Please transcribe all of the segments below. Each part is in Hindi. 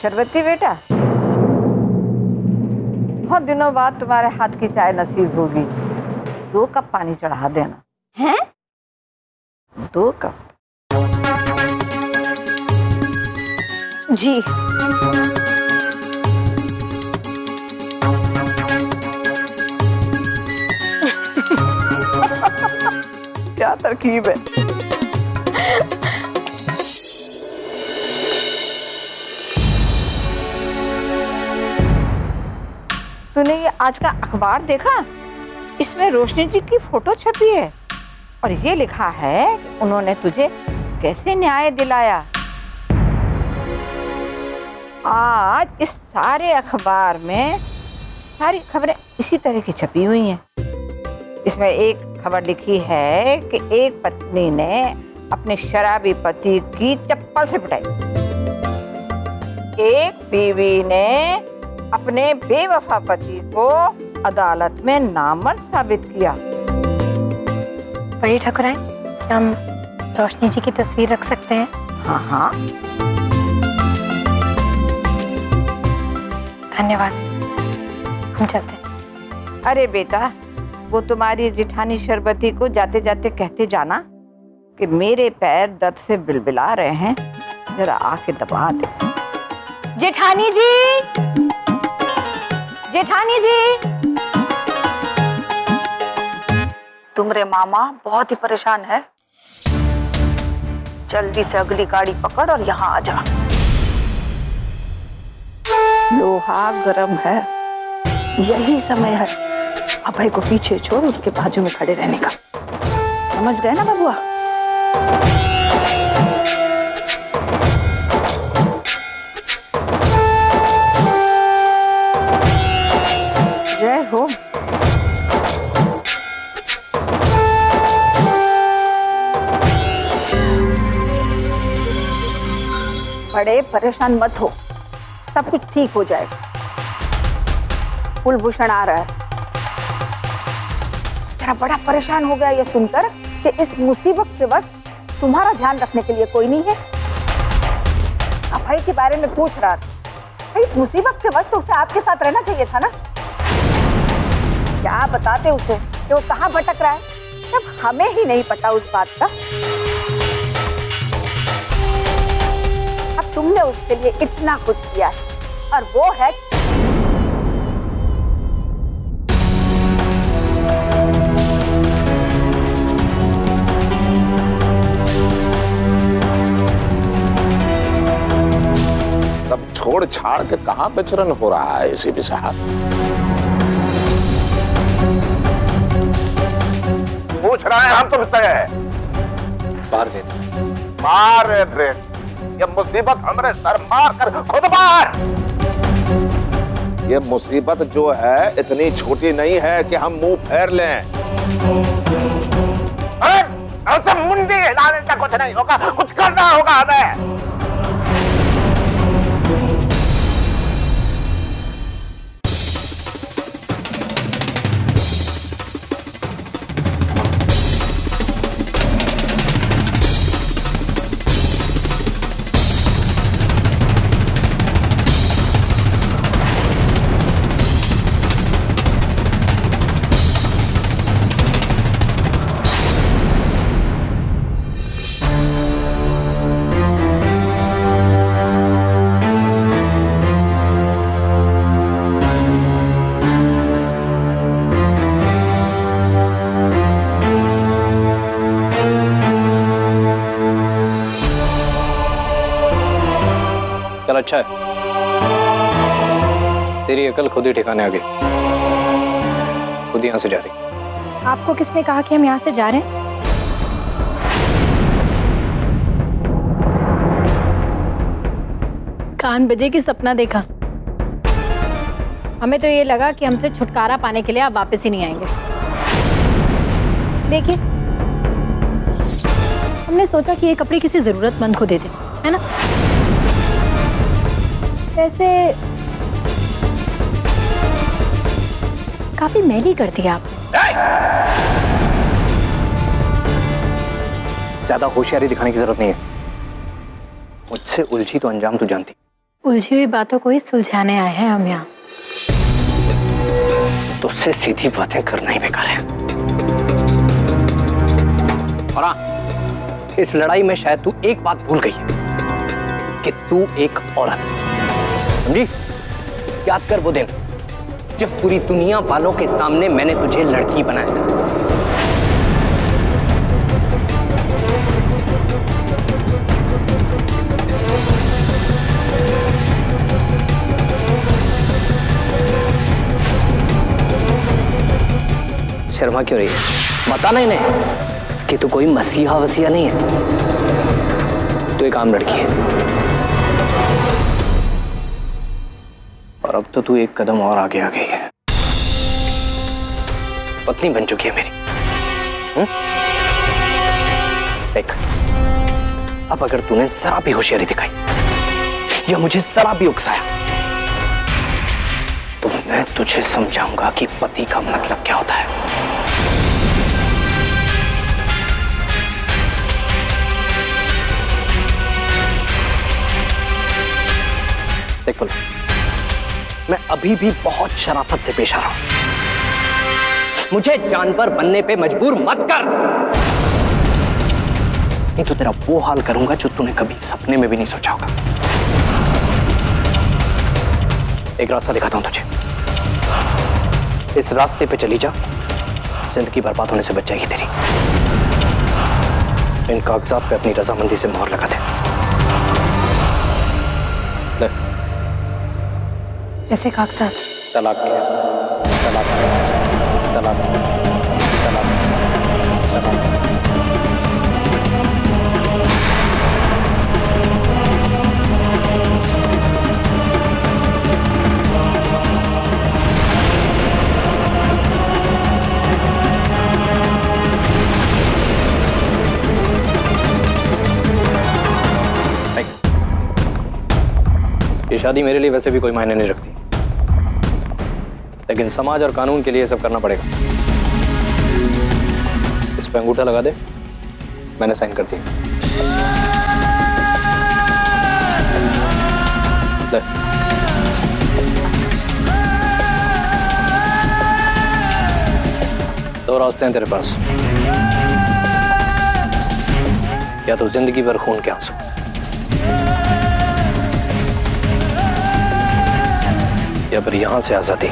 शरबती बेटा, बहुत दिनों बाद तुम्हारे हाथ की चाय नसीब होगी। 2 कप पानी चढ़ा देना। हैं? 2 कप। जी। क्या तरकीब है। तूने ये आज का अखबार देखा? इसमें रोशनी जी की फोटो छपी है और ये लिखा है कि उन्होंने तुझे कैसे न्याय दिलाया। आज इस सारे अखबार में सारी खबरें इसी तरह की छपी हुई हैं। इसमें एक खबर लिखी है कि एक पत्नी ने अपने शराबी पति की चप्पल से पिटाई, एक बीवी ने अपने बेवफा पति को अदालत में नामर्द साबित किया। बड़ी ठाकुराइन, क्या हम रोशनी जी की तस्वीर रख सकते हैं? हाँ हाँ, धन्यवाद, हम चलते हैं। अरे बेटा, वो तुम्हारी जेठानी शरबती को जाते जाते कहते जाना कि मेरे पैर दर्द से बिलबिला रहे हैं, जरा आके दबा दे। जेठानी जी, जेठानी जी। तुमरे मामा बहुत ही परेशान है, जल्दी से अगली गाड़ी पकड़ और यहाँ आ जा। लोहा गरम है। यही समय है अभय को पीछे छोड़ उसके बाजू में खड़े रहने का। समझ गए ना बबुआ? जय हो। बड़े परेशान मत हो, सब कुछ ठीक हो जाएगा। कुलभूषण आ रहा है। तेरा बड़ा परेशान हो गया ये सुनकर कि इस मुसीबत के वक्त तुम्हारा ध्यान रखने के लिए कोई नहीं है। अभय के बारे में पूछ रहा था। इस मुसीबत के वक्त उसे आपके साथ रहना चाहिए था ना। क्या बताते उसे कि वो कहाँ भटक रहा है, जब हमें ही नहीं पता उस बात का। अब तुमने उसके लिए इतना कुछ किया है और वो है सब छोड़ छाड़ के कहाँ विचरण हो रहा है एसीपी साहब? पूछ रहे हैं हम तुमसे। मार ये मुसीबत हमरे सर मार कर खुद मार। ये मुसीबत जो है इतनी छोटी नहीं है कि हम मुंह फेर लें। ऐसे मुंडी हिलाने से कुछ नहीं होगा, कुछ करना होगा हमें। चल अच्छा है, तेरी अकल खुद ही ठिकाने आ गई, खुद यहाँ से जा रही। आपको किसने कहा कि हम यहाँ से जा रहे हैं? कान बजे की सपना देखा। हमें तो ये लगा कि हमसे छुटकारा पाने के लिए आप वापस ही नहीं आएंगे। देखिए, हमने सोचा कि ये कपड़े किसी जरूरतमंद को दे दें, है ना? वैसे काफी मैली कर दिया आपने। ज्यादा होशियारी दिखाने की जरूरत नहीं है। मुझसे उलझी तो अंजाम तू जानती। उलझी हुई बातों को ही सुलझाने आए हैं हम यहाँ। तुझसे सीधी बातें करना ही बेकार है। और हाँ, इस लड़ाई में शायद तू एक बात भूल गई है कि तू एक औरत है, समझी? याद कर वो दिन जब पूरी दुनिया वालों के सामने मैंने तुझे लड़की बनाया था। शर्मा क्यों रही है? बताना इन्हें कि तू कोई मसीहा वसीहा नहीं है, तू एक आम लड़की है। और अब तो तू एक कदम और आगे आ गई है, पत्नी बन चुकी है मेरी। देख, अब अगर तूने जरा भी होशियारी दिखाई या मुझे जरा भी उकसाया तो मैं तुझे समझाऊंगा कि पति का मतलब क्या होता है। देख पुल, मैं अभी भी बहुत शराफत से पेश आ रहा हूं। मुझे जानवर बनने पे मजबूर मत कर, नहीं तो तेरा वो हाल करूंगा जो तूने कभी सपने में भी नहीं सोचा होगा। एक रास्ता दिखाता हूं तुझे, इस रास्ते पे चली जा, जिंदगी बर्बाद होने से बच जाएगी तेरी। इन कागजात पे अपनी रजामंदी से मोहर लगा दे। ऐसे कागजात? तलाक किया, तलाक, तलाक, तलाक, तलाक। ये शादी मेरे लिए वैसे भी कोई मायने नहीं रखती, लेकिन समाज और कानून के लिए सब करना पड़ेगा। इस पे अंगूठा लगा दे, मैंने साइन कर दिया। ले। दो रास्ते हैं तेरे पास, या तो जिंदगी भर खून के आंसू, या फिर यहां से आजादी।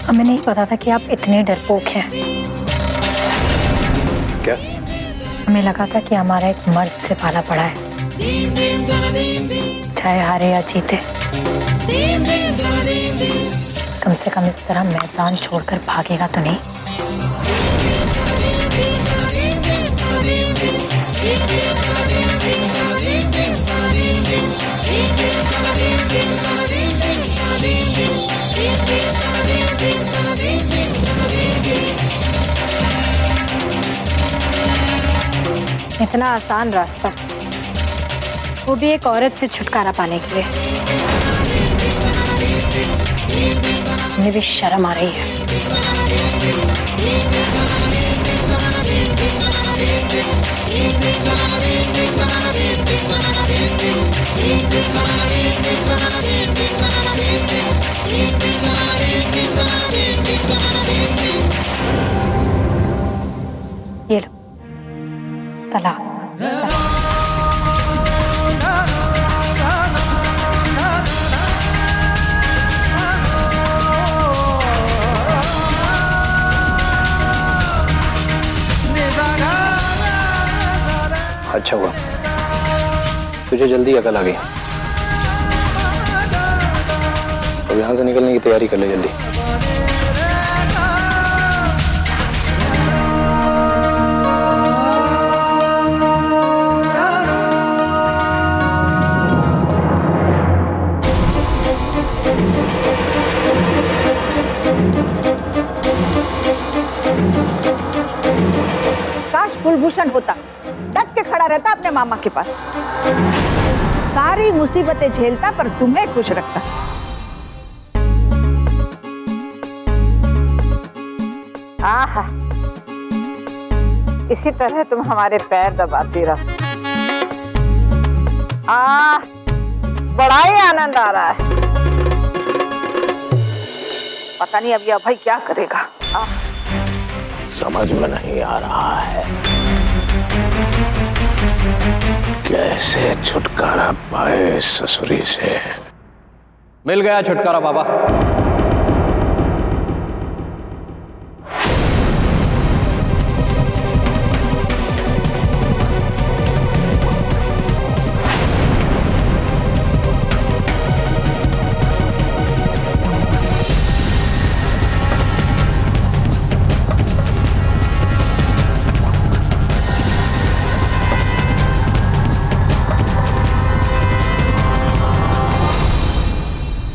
हमें नहीं पता था कि आप इतने डरपोक हैं। क्या? हमें लगा था कि हमारा एक मर्द से पाला पड़ा है, चाहे हारे या जीते। कम से कम इस तरह मैदान छोड़कर भागेगा तो नहीं। इतना आसान रास्ता, वो भी एक औरत से छुटकारा पाने के लिए। मुझे भी शर्म आ रही है। ये लो, तलाक। अच्छा हुआ तुझे जल्दी अकल आ गई। अब यहाँ से निकलने की तैयारी कर ले जल्दी। कुलभूषण होता, डट के खड़ा रहता अपने मामा के पास, सारी मुसीबतें झेलता पर तुम्हें खुश रखता। आहा, इसी तरह तुम हमारे पैर दबाती रहो। बड़ा ही आनंद आ रहा है। पता नहीं अब ये अभय क्या करेगा। समझ में नहीं आ रहा है कैसे छुटकारा पाए ससुरी से। मिल गया छुटकारा बाबा।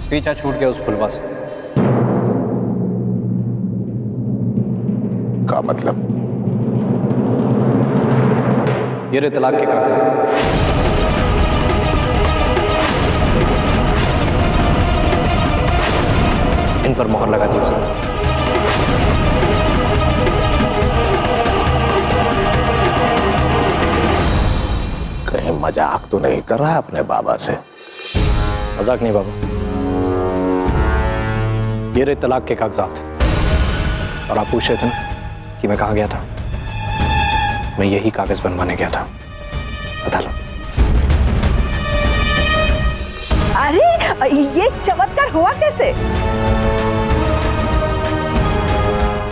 पीछा छूट गया उस फुलवा से। का मतलब? ये रे तलाक के कागजात। इन पर मोहर लगा दी उसने। कहीं मजाक तो नहीं कर रहा अपने बाबा से? मजाक नहीं बाबू, ये रहे तलाक के कागजात। और आप पूछ रहे थे ना कि मैं कहाँ गया था? मैं यही कागज बनवाने गया था। बता लो। अरे ये चमत्कार हुआ कैसे?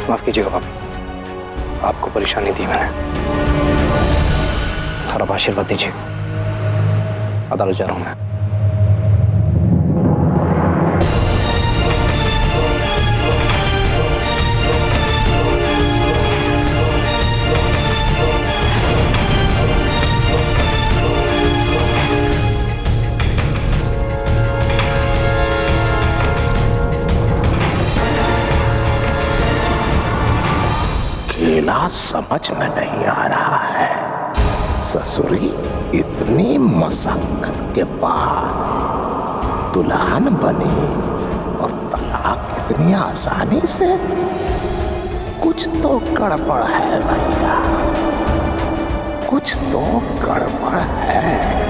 माफ कीजिएगा बाबू, आपको परेशानी दी मैंने। और अब आशीर्वाद दीजिए। अदालत जा रहा हूं मैं। खेला समझ में नहीं आ रहा है। ससुरी इतनी मशक्कत के बाद दुल्हन बनी और तलाक इतनी आसानी से? कुछ तो गड़बड़ है भैया, कुछ तो गड़बड़ है।